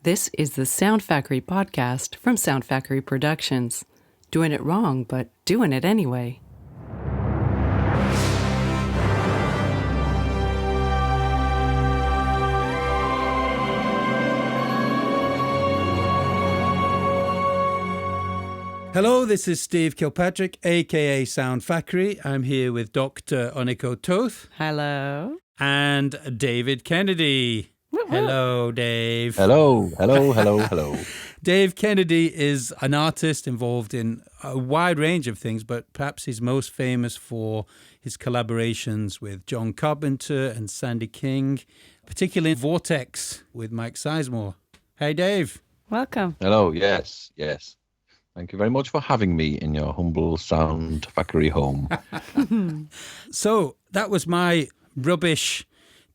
This is the Sound Factory podcast from Sound Factory Productions. Doing it wrong, but doing it anyway. Hello, this is Steve Kilpatrick, aka Sound Factory. I'm here with Dr. Anikó Toth. Hello. And David Kennedy. Hello, Dave. Hello. Dave Kennedy is an artist involved in a wide range of things, but perhaps he's most famous for his collaborations with John Carpenter and Sandy King, particularly Vortex with Mike Sizemore. Hey, Dave. Welcome. Hello, yes. Thank you very much for having me in your humble Sound Factory home. So that was my rubbish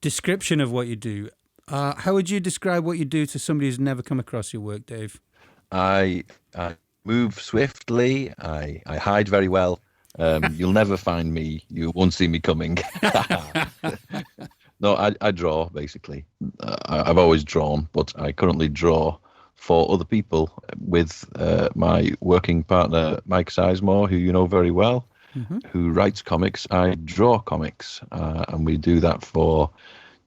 description of what you do. How would you describe what you do to somebody who's never come across your work, Dave? I move swiftly. I hide very well. You'll never find me. You won't see me coming. No, I draw, basically. I've always drawn, but I currently draw for other people with my working partner, Mike Sizemore, who you know very well, who writes comics. I draw comics, and we do that for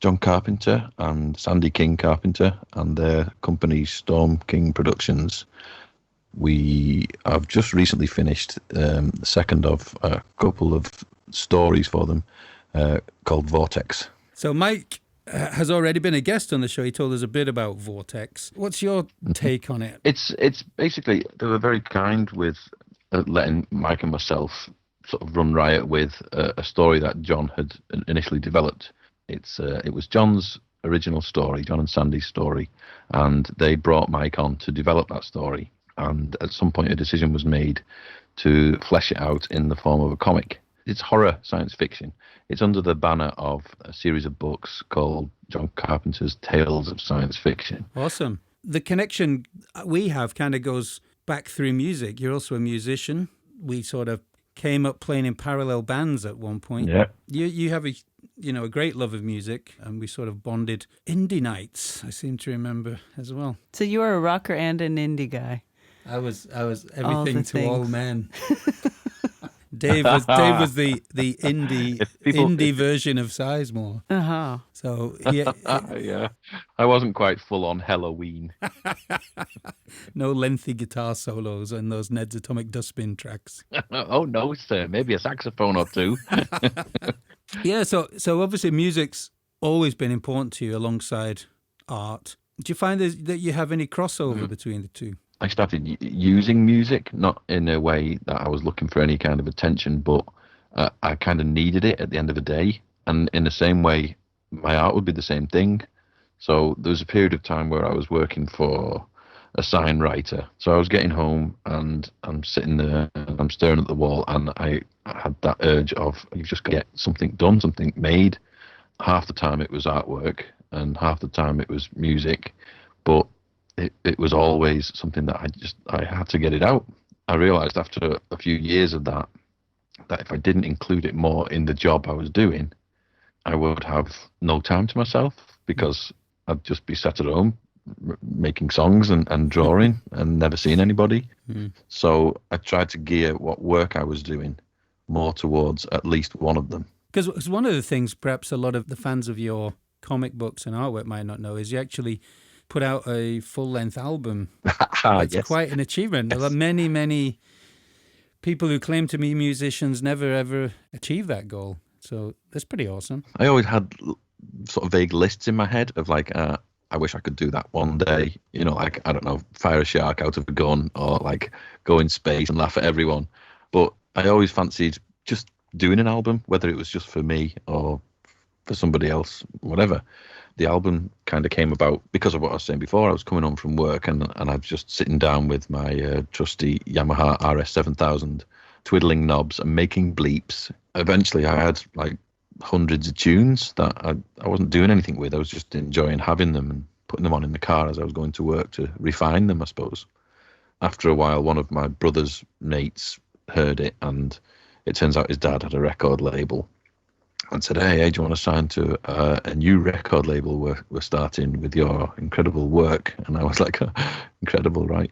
John Carpenter and Sandy King Carpenter and their company Storm King Productions. We have just recently finished the second of a couple of stories for them called Vortex. So Mike has already been a guest on the show. He told us a bit about Vortex. What's your take on it? It's basically, they were very kind with letting Mike and myself sort of run riot with a story that John had initially developed. It was John's original story, John and Sandy's story, and they brought Mike on to develop that story. And at some point, a decision was made to flesh it out in the form of a comic. It's horror science fiction. It's under the banner of a series of books called John Carpenter's Tales of Science Fiction. Awesome. The connection we have kind of goes back through music. You're also a musician. We sort of came up playing in parallel bands at one point. Yeah. You have a great love of music, and we sort of bonded indie nights, I seem to remember as well. So you are a rocker and an indie guy. I was everything to all men. Dave was the indie version of Sizemore. Uh-huh. So yeah, I wasn't quite full on Halloween. No lengthy guitar solos and those Ned's Atomic Dustbin tracks. Oh no, sir, maybe a saxophone or two. Yeah, so obviously music's always been important to you alongside art. Do you find that you have any crossover between the two? I started using music, not in a way that I was looking for any kind of attention, but I kind of needed it at the end of the day. And in the same way, my art would be the same thing. So there was a period of time where I was working for a sign writer. So I was getting home and I'm sitting there and I'm staring at the wall, and I had that urge of, you've just got to get something done, something made. Half the time it was artwork and half the time it was music, but it was always something that I had to get it out. I realized after a few years of that if I didn't include it more in the job I was doing, I would have no time to myself, because I'd just be sat at home making songs and drawing and never seeing anybody. So I tried to gear what work I was doing more towards at least one of them. Because one of the things perhaps a lot of the fans of your comic books and artwork might not know is you actually put out a full-length album. It's Yes. quite an achievement. Yes. Many people who claim to be musicians never ever achieve that goal. So that's pretty awesome. I always had sort of vague lists in my head of like, I wish I could do that one day. You know, like, I don't know, fire a shark out of a gun, or like go in space and laugh at everyone. But I always fancied just doing an album, whether it was just for me or for somebody else, whatever. The album kind of came about because of what I was saying before. I was coming home from work and I was just sitting down with my trusty Yamaha RS7000, twiddling knobs and making bleeps. Eventually I had like hundreds of tunes that I wasn't doing anything with. I was just enjoying having them and putting them on in the car as I was going to work to refine them, I suppose. After a while, one of my brother's mates heard it, and it turns out his dad had a record label. and said, hey, do you want to sign to a new record label? We're starting with your incredible work. And I was like, incredible, right?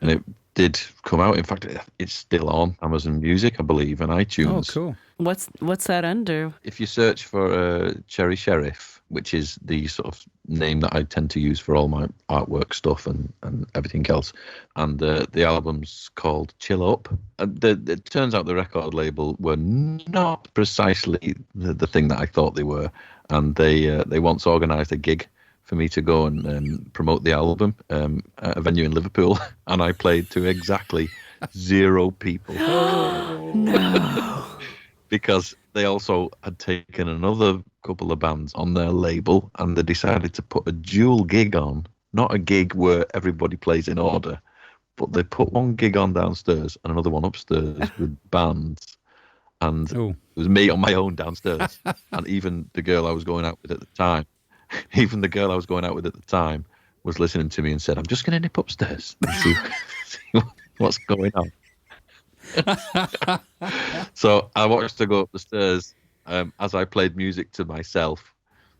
And it did come out. In fact, it's still on Amazon Music, I believe, and iTunes. Oh, cool. What's that under? If you search for Cherry Sheriff, which is the sort of name that I tend to use for all my artwork stuff and everything else, and the album's called Chill Up. It turns out the record label were not precisely the thing that I thought they were, and they once organised a gig for me to go and promote the album at a venue in Liverpool, and I played to exactly 0 people. No. Because they also had taken another couple of bands on their label, and they decided to put a dual gig on, not a gig where everybody plays in order, but they put one gig on downstairs and another one upstairs with bands. And it was me on my own downstairs. And even the girl I was going out with at the time, was listening to me and said, I'm just going to nip upstairs and see what's going on. So I watched her go up the stairs as I played music to myself.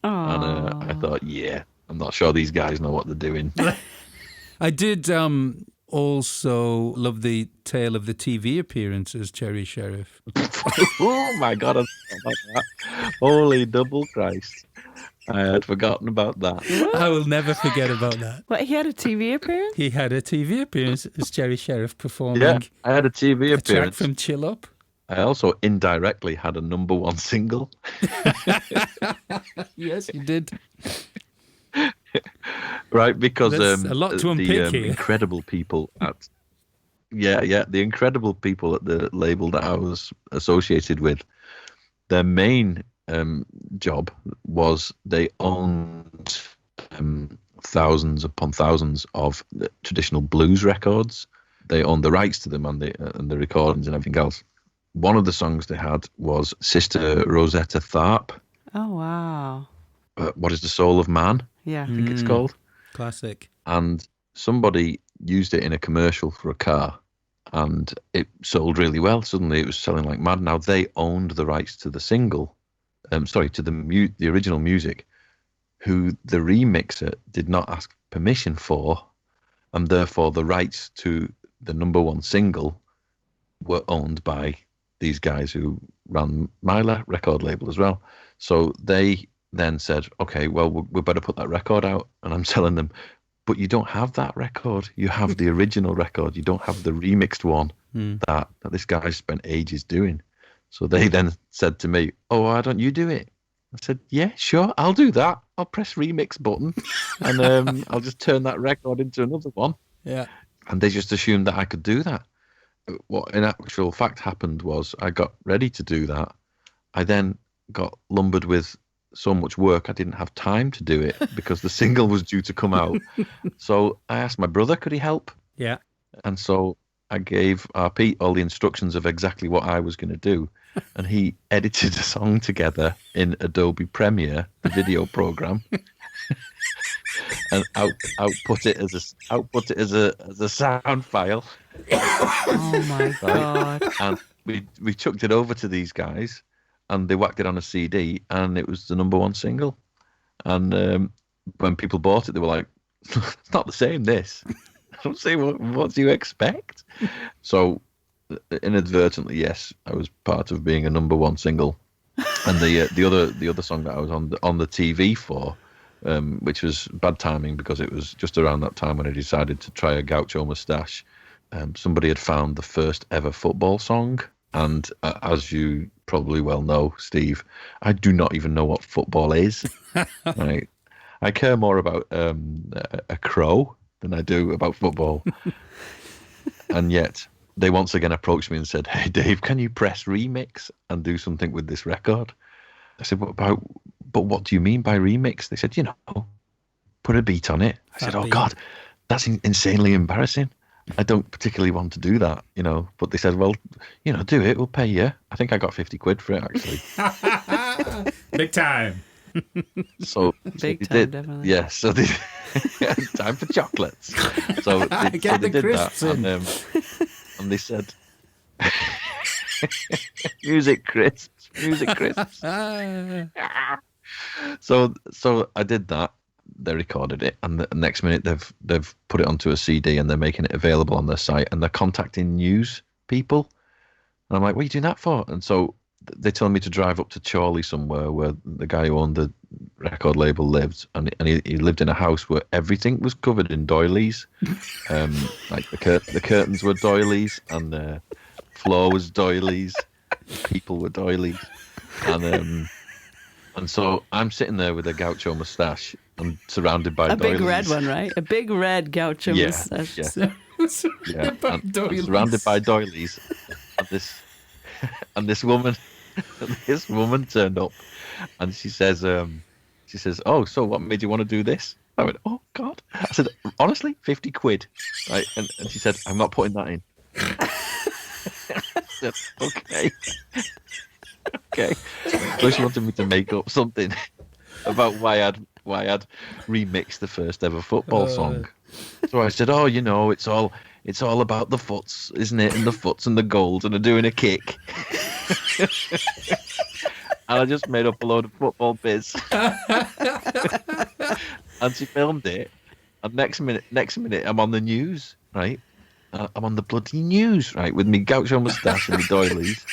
And I thought, yeah, I'm not sure these guys know what they're doing. I did also love the tale of the TV appearances, Cherry Sheriff. Oh my God, I forgot about that. Holy double Christ. I had forgotten about that. I will never forget about that. What, he had a TV appearance? He had a TV appearance as Cherry Sheriff performing I had a TV a track appearance. from Chill Up. I also indirectly had a #1 single. Yes, you did. Right, because There's a lot to unpick here. incredible people at the incredible people at the label that I was associated with, their main job was they owned thousands upon thousands of traditional blues records. They owned the rights to them and the recordings and everything else. One of the songs they had was Sister Rosetta Tharpe. Oh, wow. What is the Soul of Man? Yeah. I think it's called. Classic. And somebody used it in a commercial for a car, and it sold really well. Suddenly it was selling like mad. Now they owned the rights to the single, to the original music, who the remixer did not ask permission for, and therefore the rights to the #1 single were owned by these guys who ran my record label as well. So they then said, okay, well, we better put that record out. And I'm telling them, but you don't have that record. You have the original record. You don't have the remixed one that this guy spent ages doing. So they then said to me, oh, why don't you do it? I said, yeah, sure, I'll do that. I'll press remix button and I'll just turn that record into another one. Yeah. And they just assumed that I could do that. What in actual fact happened was I got ready to do that. I then got lumbered with so much work I didn't have time to do it because the single was due to come out. So I asked my brother, could he help? Yeah. And so I gave Pete all the instructions of exactly what I was going to do. And he edited a song together in Adobe Premiere, the video program, and output it as a sound file. Oh my God. And we chucked it over to these guys, and they whacked it on a CD, and it was the #1 single. And when people bought it, they were like, "It's not the same. This." I don't say what do you expect? So inadvertently, yes, I was part of being a #1 single. And the other song that I was on the TV for, which was bad timing because it was just around that time when I decided to try a gaucho mustache. Somebody had found the first ever football song, and as you probably well know, Steve, I do not even know what football is. Right? I care more about a crow than I do about football. And yet they once again approached me and said, "Hey Dave, can you press remix and do something with this record?" I said, but what do you mean by remix? They said, put a beat on it. I said, oh God, that's insanely embarrassing. I don't particularly want to do that, but they said, well, do it, we'll pay you. I think I got 50 quid for it, actually. Big time. So Big they time, did, definitely. yeah, so they time for chocolates. So they did that, and they said, music crisps. music crisps. So I did that. They recorded it, and the next minute they've put it onto a CD and they're making it available on their site, and they're contacting news people. And I'm like, what are you doing that for? And so they tell me to drive up to Chorley somewhere where the guy who owned the record label lived, and he lived in a house where everything was covered in doilies. Like the curtains were doilies, and the floor was doilies, people were doilies, and so I'm sitting there with a gaucho mustache. I'm surrounded by a doilies. big red one, right? A big red gaucho mustache. Yeah. I'm surrounded by doilies, and this woman turned up, and she says, "Oh, so what made you want to do this?" I went, "Oh God!" I said, "Honestly, 50 quid, right?" And she said, "I'm not putting that in." I said, "Okay." So she wanted me to make up something about why I'd remixed the first ever football song. So I said, "Oh, it's all about the foots, isn't it? And the foots and the goals and doing a kick." And I just made up a load of football bits. And she filmed it. And next minute, I'm on the news, right? I'm on the bloody news, right, with me gaucho moustache and my doilies.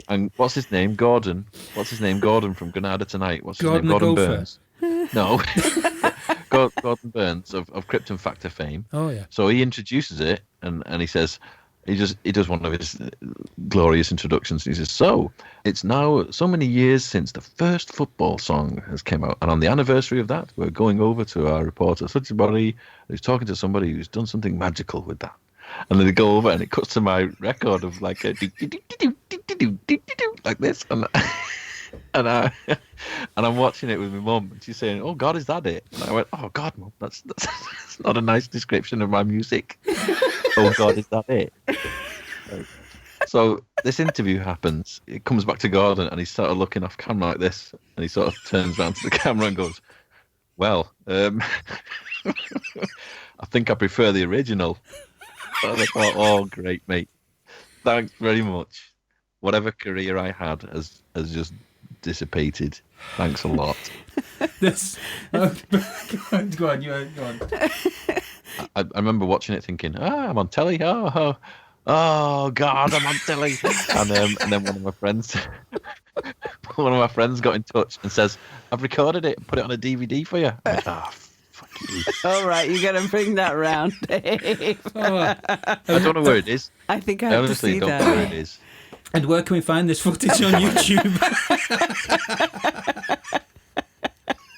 And what's his name? Gordon. What's his name? Gordon from Granada Tonight. What's his name? Gordon Burns. No. Gordon Burns of Krypton Factor fame. Oh yeah. So he introduces it, and he says, he does one of his glorious introductions. He says, "So it's now so many years since the first football song has came out, and on the anniversary of that, we're going over to our reporter, such a body, who's talking to somebody who's done something magical with that." And then they go over, and it cuts to my record of like a like this, and I'm watching it with my mum, and she's saying, "Oh God, is that it?" And I went, "Oh God, Mum, that's not a nice description of my music." "Oh God, is that it?" So this interview happens. It comes back to Gordon, and he's sort of looking off camera like this, and he sort of turns around to the camera and goes, "Well, I think I prefer the original." And I thought, "Oh, great, mate. Thanks very much. Whatever career I had has just dissipated. Thanks a lot." Go on. I remember watching it thinking, I'm on telly. Oh God, I'm on telly. And then one of my friends got in touch and says, "I've recorded it and put it on a DVD for you." I went, "Oh, fuck you." All right, you got to bring that round, Dave. I don't know where it is. I think I have to see don't that. know where it is. And where can we find this footage on YouTube?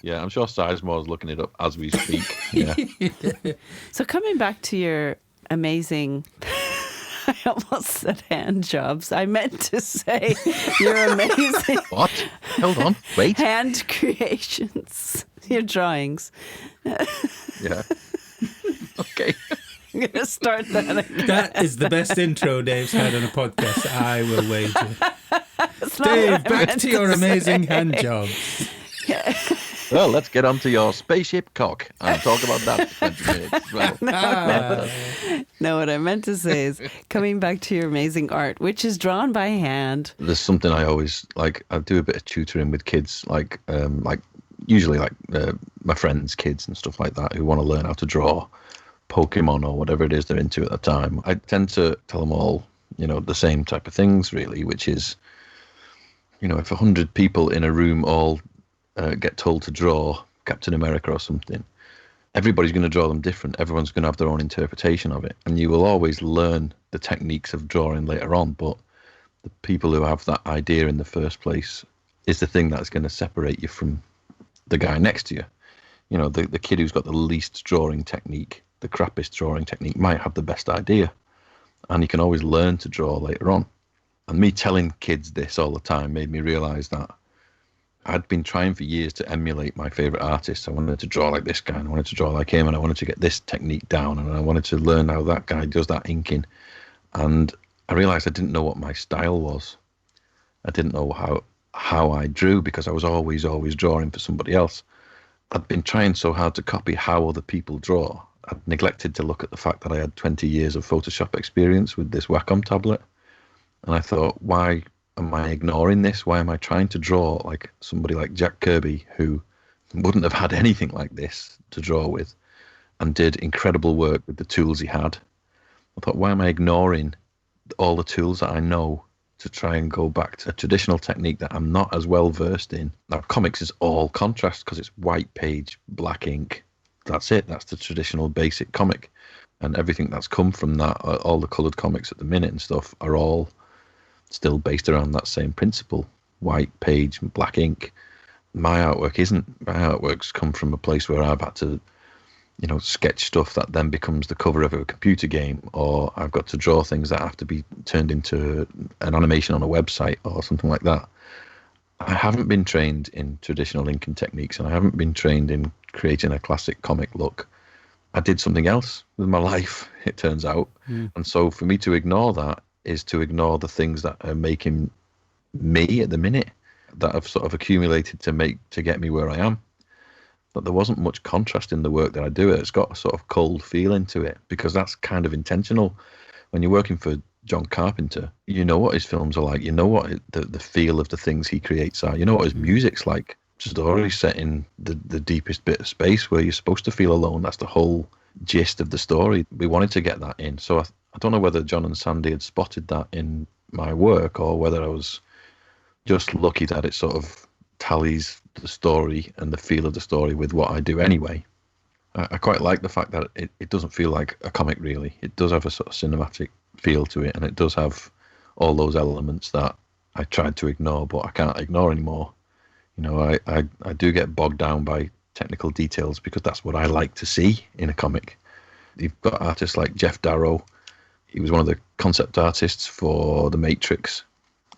Yeah, I'm sure Sizemore's looking it up as we speak. Yeah. So coming back to your amazing, I almost said hand jobs. I meant to say your amazing What? Hold on. Wait. hand creations, your drawings. Yeah. Okay. I'm going to start that again. That is the best intro Dave's had on a podcast, I will wager. That's not Dave, what I back meant to your say. amazing hand jobs. Well, let's get onto your spaceship cock and talk about that for 20 minutes as well. No, what I meant to say is coming back to your amazing art, which is drawn by hand. There's something I always like. I do a bit of tutoring with kids, usually my friends' kids and stuff like that, who want to learn how to draw Pokemon or whatever it is they're into at the time. I tend to tell them all, the same type of things, really, which is, if 100 people in a room all get told to draw Captain America or something, everybody's going to draw them different. Everyone's going to have their own interpretation of it. And you will always learn the techniques of drawing later on, but the people who have that idea in the first place is the thing that's going to separate you from the guy next to you. The kid who's got the least drawing technique, the crappiest drawing technique, might have the best idea. And you can always learn to draw later on. And me telling kids this all the time made me realise that I'd been trying for years to emulate my favourite artists. I wanted to draw like this guy, and I wanted to draw like him, and I wanted to get this technique down, and I wanted to learn how that guy does that inking. And I realised I didn't know what my style was. I didn't know how I drew, because I was always drawing for somebody else. I'd been trying so hard to copy how other people draw. I'd neglected to look at the fact that I had 20 years of Photoshop experience with this Wacom tablet. And I thought, why am I ignoring this? Why am I trying to draw like somebody like Jack Kirby, who wouldn't have had anything like this to draw with and did incredible work with the tools he had? I thought, why am I ignoring all the tools that I know to try and go back to a traditional technique that I'm not as well versed in? Now, comics is all contrast because it's white page, black ink. That's it. That's the traditional basic comic. And everything that's come from that, all the coloured comics at the minute and stuff, are all still based around that same principle. White page, black ink. My artwork isn't. My artwork's come from a place where I've had to, sketch stuff that then becomes the cover of a computer game, or I've got to draw things that have to be turned into an animation on a website or something like that. I haven't been trained in traditional inking techniques, and I haven't been trained in creating a classic comic look. I did something else with my life, it turns out. And so for me to ignore that is to ignore the things that are making me at the minute, that have sort of accumulated to get me where I am. But there wasn't much contrast in the work that I do. It's got a sort of cold feeling to it, because that's kind of intentional. When you're working for John Carpenter, you know what his films are like. You know what the feel of the things he creates are. You know what his music's like. Story set in the deepest bit of space where you're supposed to feel alone. That's the whole gist of the story. We wanted to get that in. So I don't know whether John and Sandy had spotted that in my work, or whether I was just lucky that it sort of tallies the story and the feel of the story with what I do anyway. I quite like the fact that it doesn't feel like a comic, really. It does have a sort of cinematic feel to it, and it does have all those elements that I tried to ignore, but I can't ignore anymore. I do get bogged down by technical details because that's what I like to see in a comic. You've got artists like Jeff Darrow. He was one of the concept artists for The Matrix.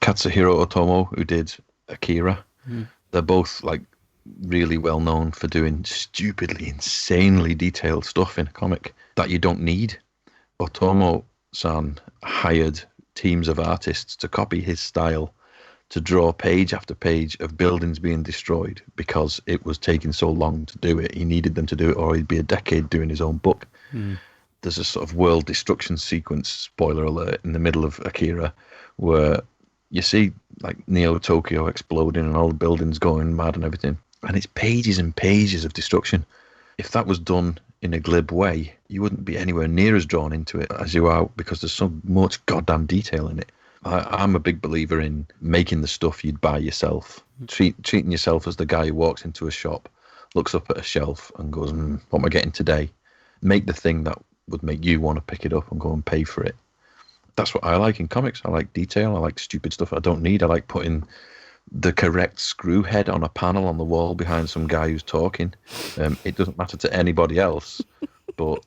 Katsuhiro Otomo, who did Akira. They're both like really well known for doing stupidly, insanely detailed stuff in a comic that you don't need. Otomo-san hired teams of artists to copy his style, to draw page after page of buildings being destroyed because it was taking so long to do it. He needed them to do it, or he'd be a decade doing his own book. There's a sort of world destruction sequence, spoiler alert, in the middle of Akira, where you see like Neo Tokyo exploding and all the buildings going mad and everything. And it's pages and pages of destruction. If that was done in a glib way, you wouldn't be anywhere near as drawn into it as you are, because there's so much goddamn detail in it. I'm a big believer in making the stuff you'd buy yourself, treating yourself as the guy who walks into a shop, looks up at a shelf and goes, what am I getting today? Make the thing that would make you want to pick it up and go and pay for it. That's what I like in comics. I like detail. I like stupid stuff I don't need. I like putting the correct screw head on a panel on the wall behind some guy who's talking. It doesn't matter to anybody else, but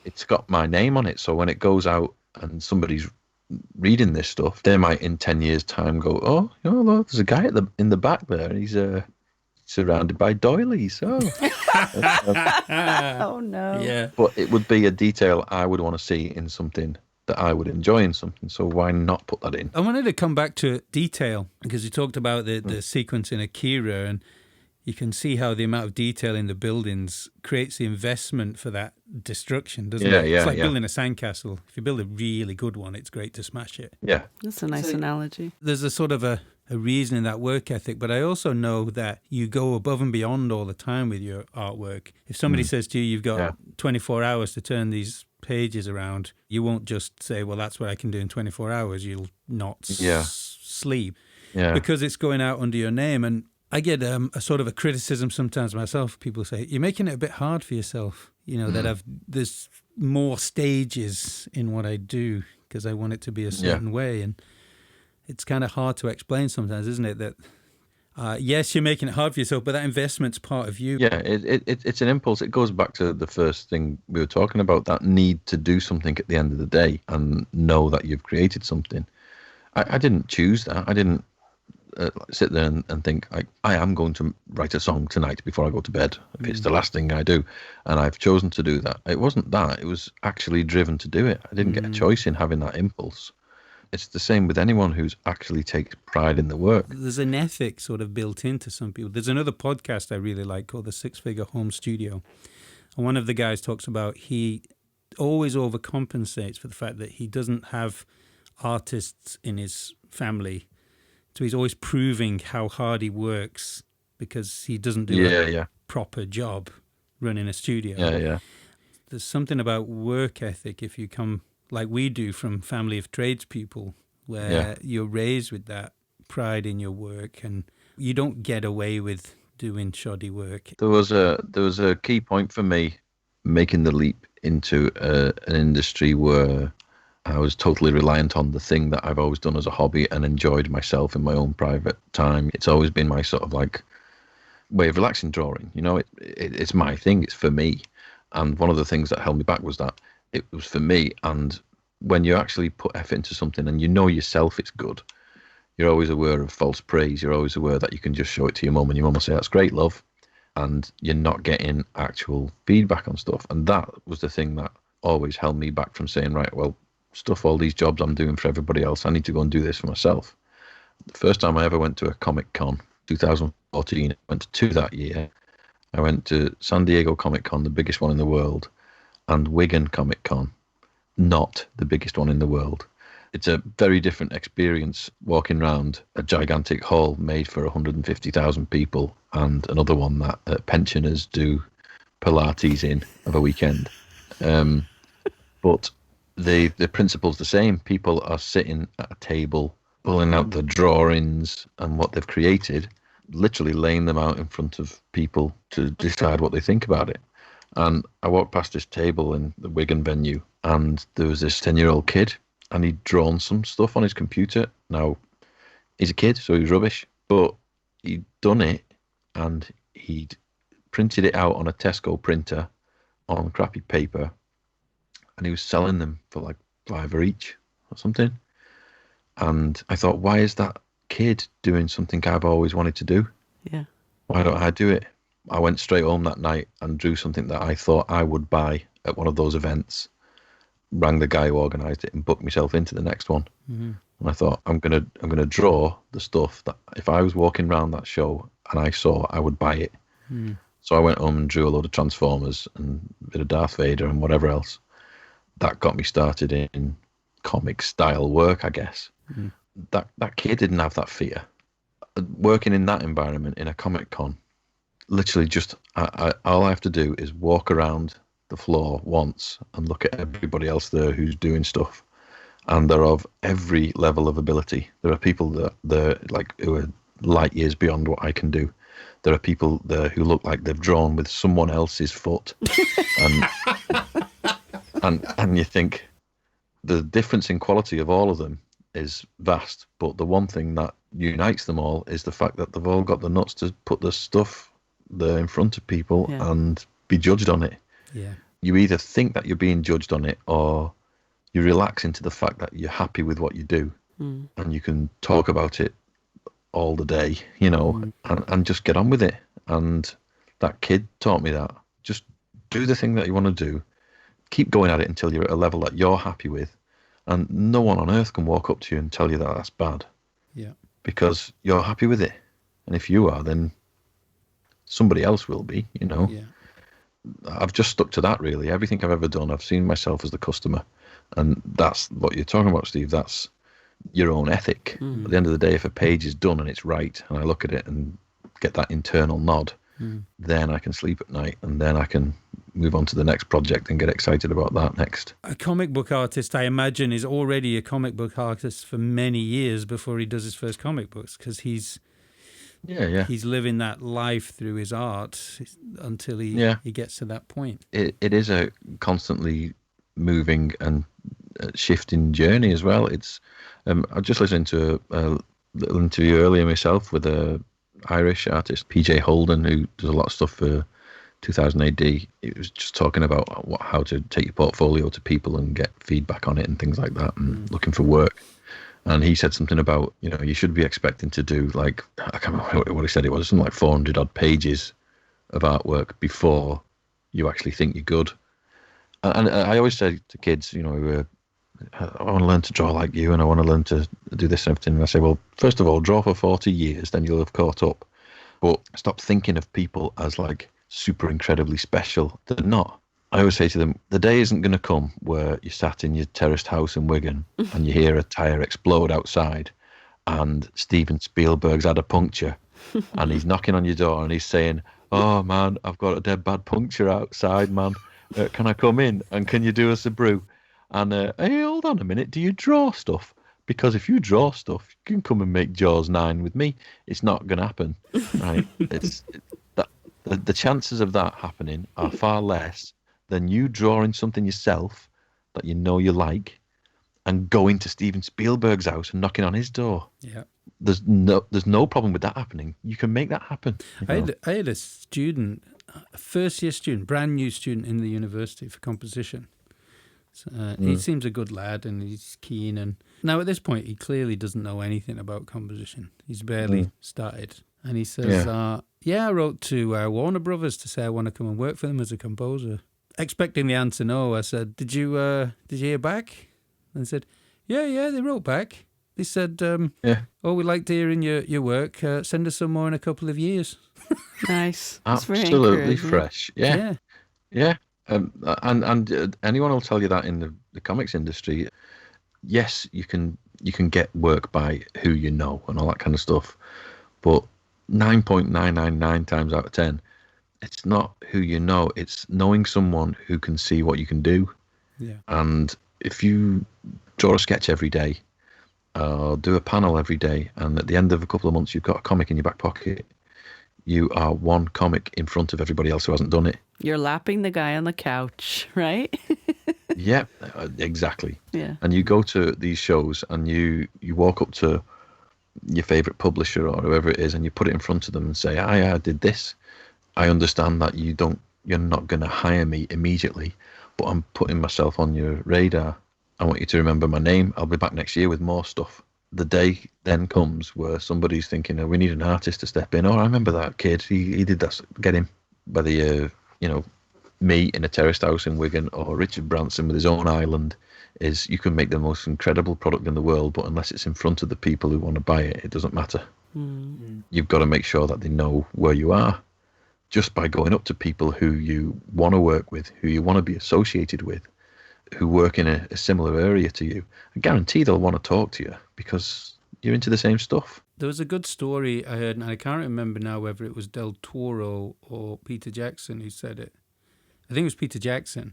it's got my name on it. So when it goes out and somebody's reading this stuff, they might in 10 years' time go, oh, there's a guy in the back there. He's surrounded by doilies. Oh, Oh no! Yeah, but it would be a detail I would want to see in something that I would enjoy in something. So why not put that in? I wanted to come back to detail because you talked about the sequence in Akira, and you can see how the amount of detail in the buildings creates the investment for that destruction, doesn't it? It's like building a sandcastle. If you build a really good one, it's great to smash it. Yeah. That's a nice analogy. There's a sort of a reason in that work ethic, but I also know that you go above and beyond all the time with your artwork. If somebody says to you, you've got 24 hours to turn these pages around, you won't just say, well, that's what I can do in 24 hours. You'll not sleep because it's going out under your name. And I get a sort of a criticism sometimes myself. People say, you're making it a bit hard for yourself, that there's more stages in what I do because I want it to be a certain way. And it's kind of hard to explain sometimes, isn't it? That, yes, you're making it hard for yourself, but that investment's part of you. Yeah, it's an impulse. It goes back to the first thing we were talking about, that need to do something at the end of the day and know that you've created something. I didn't choose that. I didn't sit there and think, I am going to write a song tonight before I go to bed. It's the last thing I do. And I've chosen to do that. It wasn't that. It was actually driven to do it. I didn't get a choice in having that impulse. It's the same with anyone who's actually takes pride in the work. There's an ethic sort of built into some people. There's another podcast I really like called The Six Figure Home Studio. And one of the guys talks about he always overcompensates for the fact that he doesn't have artists in his family. So he's always proving how hard he works because he doesn't do a proper job running a studio. Yeah. There's something about work ethic if you come like we do from family of tradespeople, where you're raised with that pride in your work and you don't get away with doing shoddy work. There was a key point for me making the leap into an industry where I was totally reliant on the thing that I've always done as a hobby and enjoyed myself in my own private time. It's always been my sort of like way of relaxing, drawing. You know, it's my thing. It's for me. And one of the things that held me back was that it was for me. And when you actually put effort into something and you know yourself it's good, you're always aware of false praise. You're always aware that you can just show it to your mum and your mum will say, that's great, love. And you're not getting actual feedback on stuff. And that was the thing that always held me back from saying, right, well, stuff all these jobs I'm doing for everybody else, I need to go and do this for myself. The first time I ever went to a Comic Con, 2014, I went to two that year. I went to San Diego Comic Con, the biggest one in the world, and Wigan Comic Con, not the biggest one in the world. It's a very different experience walking around a gigantic hall made for 150,000 people and another one that pensioners do Pilates in of a weekend. But the principle's the same. People are sitting at a table, pulling out the drawings and what they've created, literally laying them out in front of people to decide what they think about it. And I walked past this table in the Wigan venue, and there was this 10-year-old kid, and he'd drawn some stuff on his computer. Now, he's a kid, so he was rubbish, but he'd done it, and he'd printed it out on a Tesco printer on crappy paper, and he was selling them for like $5 each or something. And I thought, why is that kid doing something I've always wanted to do? Yeah. Why don't I do it? I went straight home that night and drew something that I thought I would buy at one of those events, rang the guy who organised it and booked myself into the next one. Mm-hmm. And I thought, I'm gonna draw the stuff that if I was walking around that show and I saw, I would buy it. Mm. So I went home and drew a load of Transformers and a bit of Darth Vader and whatever else. That got me started in comic style work, I guess. Mm. That kid didn't have that fear. Working in that environment in a Comic Con, literally just all I have to do is walk around the floor once and look at everybody else there who's doing stuff, and they're of every level of ability. There are people that they're like who are light years beyond what I can do. There are people there who look like they've drawn with someone else's foot, and you think the difference in quality of all of them is vast, but the one thing that unites them all is the fact that they've all got the nuts to put the stuff there in front of people and be judged on it. Yeah. You either think that you're being judged on it, or you relax into the fact that you're happy with what you do, and you can talk about it all the day, you know, and just get on with it. And that kid taught me that. Just do the thing that you want to do. Keep going at it until you're at a level that you're happy with. And no one on earth can walk up to you and tell you that that's bad. Yeah. Because you're happy with it. And if you are, then somebody else will be, you know. Yeah. I've just stuck to that, really. Everything I've ever done, I've seen myself as the customer. And that's what you're talking about, Steve. That's your own ethic. At the end of the day, if a page is done and it's right, and I look at it and get that internal nod, then I can sleep at night, and then I can move on to the next project and get excited about that next. A comic book artist, I imagine, is already a comic book artist for many years before he does his first comic books, because he's living that life through his art until he gets to that point. It is a constantly moving and shifting journey as well. It's I just listened to a little interview earlier myself with a Irish artist, PJ Holden, who does a lot of stuff for 2000 AD. He was just talking about how to take your portfolio to people and get feedback on it and things like that, and looking for work. And he said something about, you know, you should be expecting to do like, I can't remember what he said, it was something like 400 odd pages of artwork before you actually think you're good. And I always say to kids, you know, I want to learn to draw like you, and I want to learn to do this and everything. And I say, well, first of all, draw for 40 years, then you'll have caught up. But stop thinking of people as like super incredibly special. They're not. I always say to them, the day isn't going to come where you sat in your terraced house in Wigan and you hear a tyre explode outside and Steven Spielberg's had a puncture and he's knocking on your door and he's saying, oh man, I've got a dead bad puncture outside, man. Can I come in and can you do us a brew? And hey, hold on a minute, do you draw stuff? Because if you draw stuff, you can come and make Jaws 9 with me. It's not going to happen, right? The chances of that happening are far less than you drawing something yourself that you know you like and going to Steven Spielberg's house and knocking on his door. Yeah. There's no problem with that happening. You can make that happen. I had a student, a first-year student, brand new student in the university for composition. So, he seems a good lad and he's keen. And now at this point, he clearly doesn't know anything about composition. He's barely started. And he says, I wrote to Warner Brothers to say I want to come and work for them as a composer. Expecting the answer no, I said, did you hear back? And they said, yeah, they wrote back. They said, oh, we liked hearing your work. Send us some more in a couple of years. Nice. Absolutely fresh. Yeah. And anyone will tell you that in the comics industry. Yes, you can get work by who you know and all that kind of stuff. But 9.999 times out of 10, it's not who you know, it's knowing someone who can see what you can do. Yeah. And if you draw a sketch every day, do a panel every day, and at the end of a couple of months you've got a comic in your back pocket, you are one comic in front of everybody else who hasn't done it. You're lapping the guy on the couch, right? Yeah, exactly. Yeah. And you go to these shows and you walk up to your favourite publisher or whoever it is and you put it in front of them and say, I did this. I understand that you're not going to hire me immediately, but I'm putting myself on your radar. I want you to remember my name. I'll be back next year with more stuff. The day then comes where somebody's thinking, oh, we need an artist to step in. Oh, I remember that kid. He did that. Get him. Whether me in a terraced house in Wigan or Richard Branson with his own island, is you can make the most incredible product in the world, but unless it's in front of the people who want to buy it, it doesn't matter. You've got to make sure that they know where you are just by going up to people who you want to work with, who you want to be associated with, who work in a similar area to you. I guarantee they'll want to talk to you because you're into the same stuff. There was a good story I heard, and I can't remember now whether it was Del Toro or Peter Jackson who said it. I think it was Peter Jackson.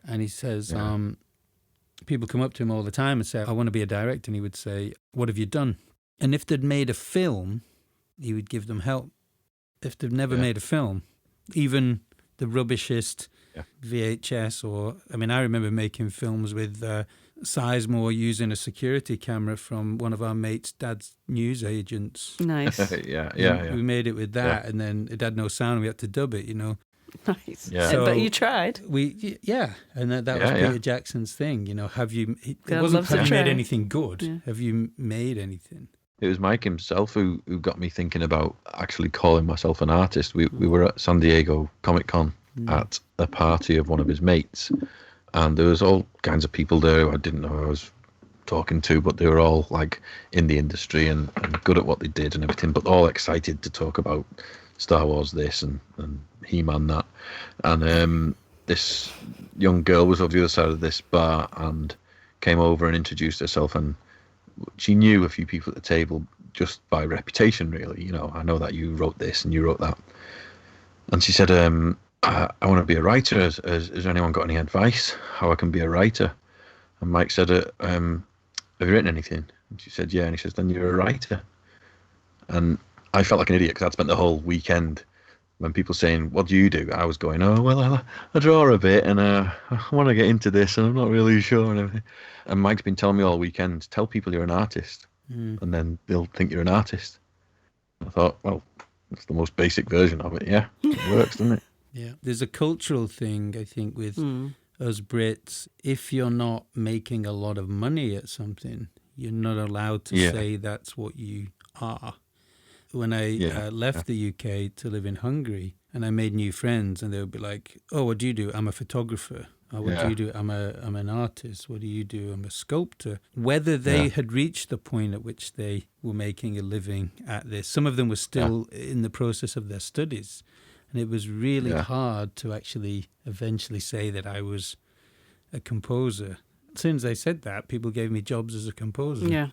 And he says, people come up to him all the time and say, I want to be a director. And he would say, what have you done? And if they'd made a film, he would give them help. If they've never made a film, even the rubbishest VHS I remember making films with Sizemore using a security camera from one of our mates' dad's news agents. Nice. Yeah. We made it with that, and then it had no sound. We had to dub it, Nice. Yeah. So, but you tried. And that was Peter Jackson's thing. Have you? It God wasn't loves a have you made try. anything good? Yeah. Have you made anything? It was Mike himself who got me thinking about actually calling myself an artist. We were at San Diego Comic Con at a party of one of his mates, and there was all kinds of people there who I didn't know I was talking to, but they were all like in the industry and good at what they did and everything, but all excited to talk about Star Wars this and He-Man that. And this young girl was over the other side of this bar and came over and introduced herself, and she knew a few people at the table just by reputation, really. I know that you wrote this and you wrote that. And she said, I want to be a writer. Has anyone got any advice how I can be a writer? And Mike said, have you written anything? And she said, yeah. And he says, then you're a writer. And I felt like an idiot because I'd spent the whole weekend when people saying, what do you do? I was going, oh, well, I draw a bit and I want to get into this and I'm not really sure and everything. And Mike's been telling me all weekend, tell people you're an artist and then they'll think you're an artist. I thought, well, that's the most basic version of it. Yeah, it works, doesn't it? Yeah. There's a cultural thing, I think, with us Brits. If you're not making a lot of money at something, you're not allowed to say that's what you are. When I left the UK to live in Hungary and I made new friends and they would be like, oh, what do you do? I'm a photographer. Oh, what do you do? I'm an artist. What do you do? I'm a sculptor. Whether they had reached the point at which they were making a living at this, some of them were still in the process of their studies. And it was really Yeah. hard to actually eventually say that I was a composer. As soon as I said that, people gave me jobs as a composer. Yeah.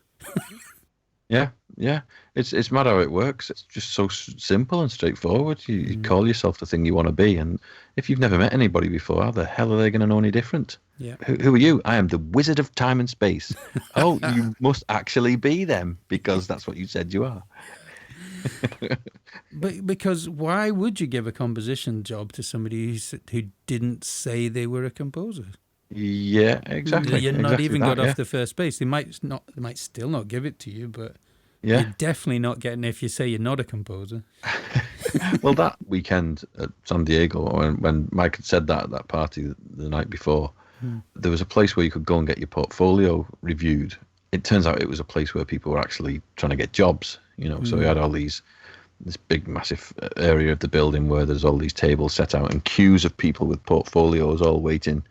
Yeah, yeah. It's mad how it works. It's just so simple and straightforward. You call yourself the thing you want to be, and if you've never met anybody before, how the hell are they going to know any different? Yeah. Who are you? I am the Wizard of Time and Space. Oh, you must actually be them because that's what you said you are. But because why would you give a composition job to somebody who didn't say they were a composer? Yeah, exactly. You're not exactly even that, got yeah. off the first base. They might still not give it to you, but Yeah. you're definitely not getting it if you say you're not a composer. Well, that weekend at San Diego, when Mike had said that at that party the night before, there was a place where you could go and get your portfolio reviewed. It turns out it was a place where people were actually trying to get jobs, So we had this big, massive area of the building where there's all these tables set out and queues of people with portfolios all waiting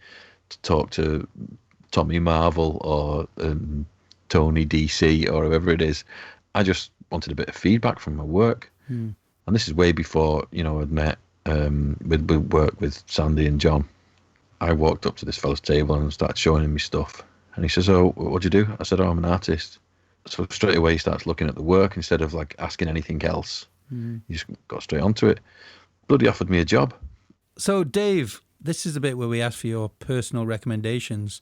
to talk to Tommy Marvel or Tony DC or whoever it is. I just wanted a bit of feedback from my work. And this is way before, I'd met with work with Sandy and John. I walked up to this fella's table and started showing him my stuff. And he says, "Oh, what'd you do?" I said, "Oh, I'm an artist." So straight away he starts looking at the work instead of like asking anything else. He just got straight onto it. Bloody offered me a job. So, Dave, this is the bit where we ask for your personal recommendations.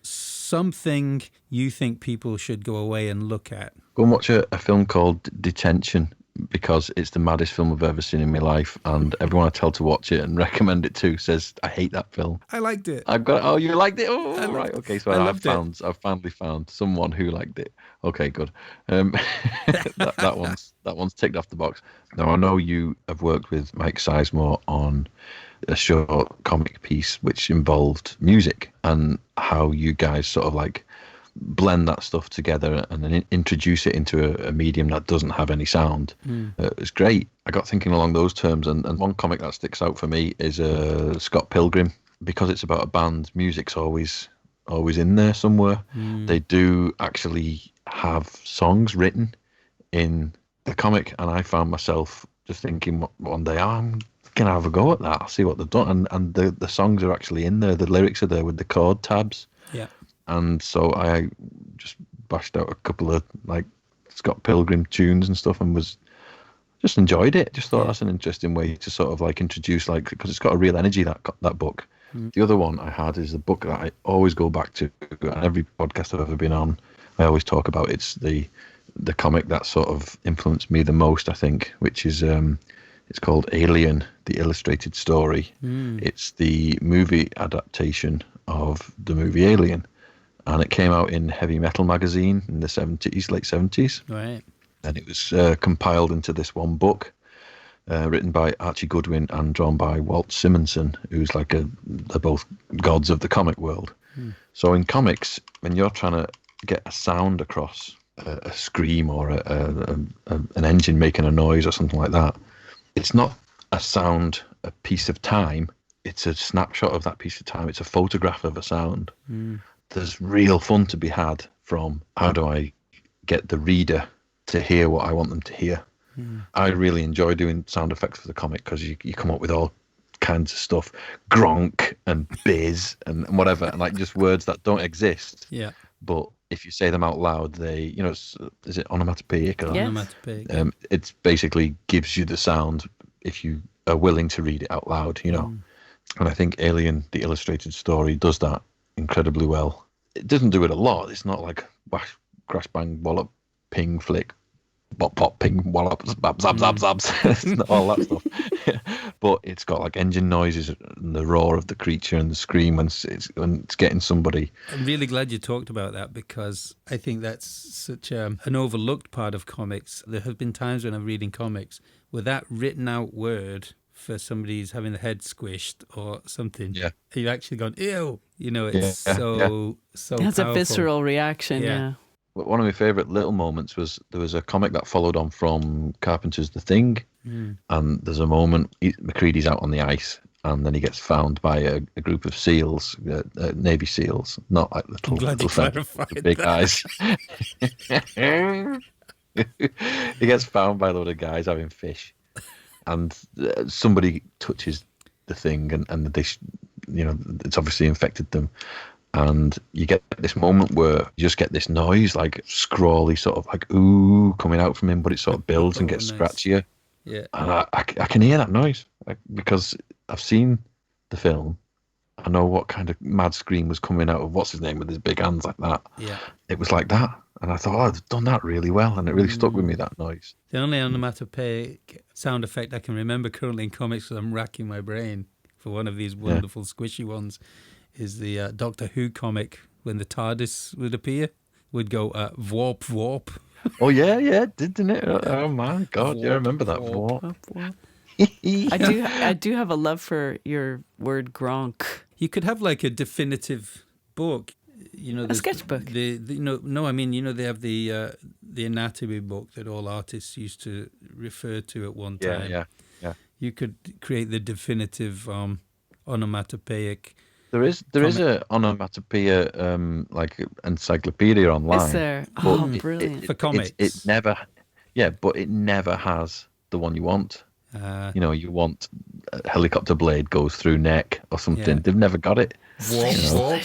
Something you think people should go away and look at. Go and watch a film called Detention, because it's the maddest film I've ever seen in my life, and everyone I tell to watch it and recommend it to says I hate that film. I liked it. Oh, you liked it? Oh, right. Okay, so I've finally found someone who liked it. Okay, good. That one's ticked off the box. Now I know you have worked with Mike Sizemore on a short comic piece which involved music and how you guys sort of like blend that stuff together and then introduce it into a medium that doesn't have any sound. It's great. I got thinking along those terms, and one comic that sticks out for me is Scott Pilgrim, because it's about a band. Music's always in there somewhere. They do actually have songs written in the comic, and I found myself just thinking one day, I'm gonna have a go at that. I'll see what they've done, and the songs are actually in there. The lyrics are there with the chord tabs. Yeah. And so I just bashed out a couple of like Scott Pilgrim tunes and stuff, and just enjoyed it. Just thought that's an interesting way to sort of like introduce, because it's got a real energy, that book. The other one I had is the book that I always go back to, and every podcast I've ever been on, I always talk about. It's the comic that sort of influenced me the most, I think, which is it's called Alien: The Illustrated Story. It's the movie adaptation of the movie Alien. And it came out in Heavy Metal magazine in the late 70s. Right. And it was compiled into this one book, written by Archie Goodwin and drawn by Walt Simonson, who's they're both gods of the comic world. So in comics, when you're trying to get a sound across, a scream or an engine making a noise or something like that, it's not a sound, a piece of time. It's a snapshot of that piece of time. It's a photograph of a sound. There's real fun to be had from how do I get the reader to hear what I want them to hear. I really enjoy doing sound effects for the comic because you come up with all kinds of stuff, gronk and biz and whatever, and like just words that don't exist. Yeah. But if you say them out loud, they, is it onomatopoeic? Or, Yes. Onomatopoeic. It basically gives you the sound if you are willing to read it out loud, And I think Alien: The Illustrated Story does that incredibly well. It doesn't do it a lot. It's not like whack, crash, bang, wallop, ping, flick, bop, pop, ping, wallop, zab, zab, zab, zabs. It's not all that stuff. But it's got like engine noises and the roar of the creature and the scream when it's getting somebody. I'm really glad you talked about that because I think that's such an overlooked part of comics. There have been times when I'm reading comics where that written out word for somebody who's having the head squished or something, you've actually gone, ew, it's so That's powerful. a visceral reaction, yeah. One of my favourite little moments was there was a comic that followed on from Carpenter's The Thing, and there's a moment, McCready's out on the ice, and then he gets found by a group of SEALs, Navy SEALs, not like little big eyes. He gets found by a load of guys having fish. and somebody touches the thing, and they, it's obviously infected them. And you get this moment where you just get this noise, like scrawly, sort of like ooh, coming out from him, but it sort of builds and gets scratchier. Yeah. And I can hear that noise because I've seen the film. I know what kind of mad scream was coming out of what's his name with his big hands like that. Yeah. It was like that. And I thought, oh, I've done that really well. And it really stuck with me, that noise. The only onomatopoeic sound effect I can remember currently in comics, because I'm racking my brain for one of these wonderful squishy ones, is the Doctor Who comic when the TARDIS would appear, would go warp, warp. Oh, yeah, didn't it? Oh, my God. Yeah, I remember that. Warp. I do have a love for your word gronk. You could have like a definitive book. A sketchbook. They have the anatomy book that all artists used to refer to at one time. Yeah. You could create the definitive onomatopoeic. There is a onomatopoeia like encyclopedia online. Is there? Oh, brilliant. For comics. It never has the one you want. You want a helicopter blade goes through neck or something. Yeah. They've never got it. Slish. Wrong.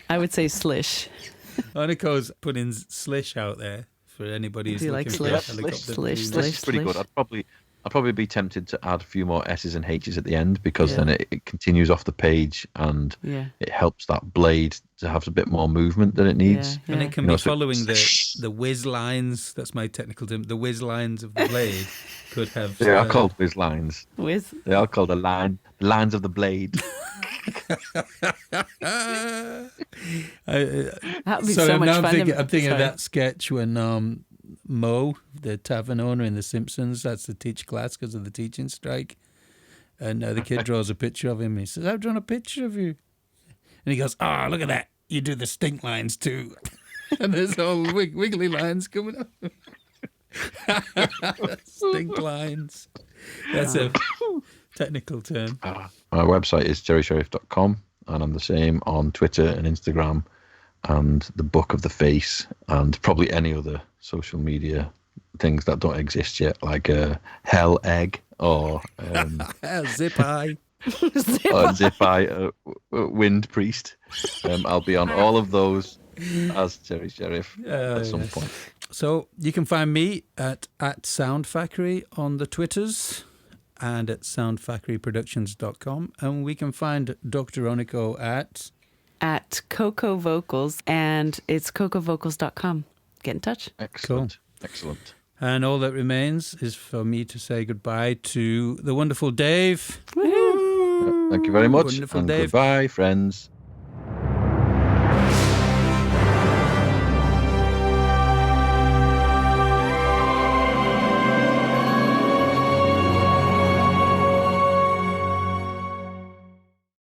I would say slish. Aniko's putting slish out there for anybody who's Do you looking like for a slish? helicopter. Slish. This is pretty good. I'd probably be tempted to add a few more S's and H's at the end, because then it continues off the page and it helps that blade to have a bit more movement than it needs. And it can be following the whiz lines. That's my technical term. The whiz lines of the blade could have. They are called whiz lines. Whiz? They are called the lines of the blade. That would be so much fun. I'm thinking of that sketch when Mo, the tavern owner in The Simpsons, that's to teach class because of the teaching strike. And the kid draws a picture of him. And he says, I've drawn a picture of you. And he goes, look at that. You do the stink lines too. And there's all wiggly lines coming up. Stink lines. That's a technical term. My website is jerrysheriff.com, and I'm the same on Twitter and Instagram and the Book of the Face, and probably any other social media things that don't exist yet, like Hell Egg or Zip Eye. Zip Eye, Wind Priest. I'll be on all of those as Jerry Sheriff at some point. So you can find me at Sound Factory on the Twitters and at soundfactoryproductions.com, and we can find Dr. Anikó at Coco Vocals, and it's cocovocals.com. Get in touch. Excellent. Cool. Excellent. And all that remains is for me to say goodbye to the wonderful Dave. Thank you very much. Wonderful and Dave. Goodbye, friends.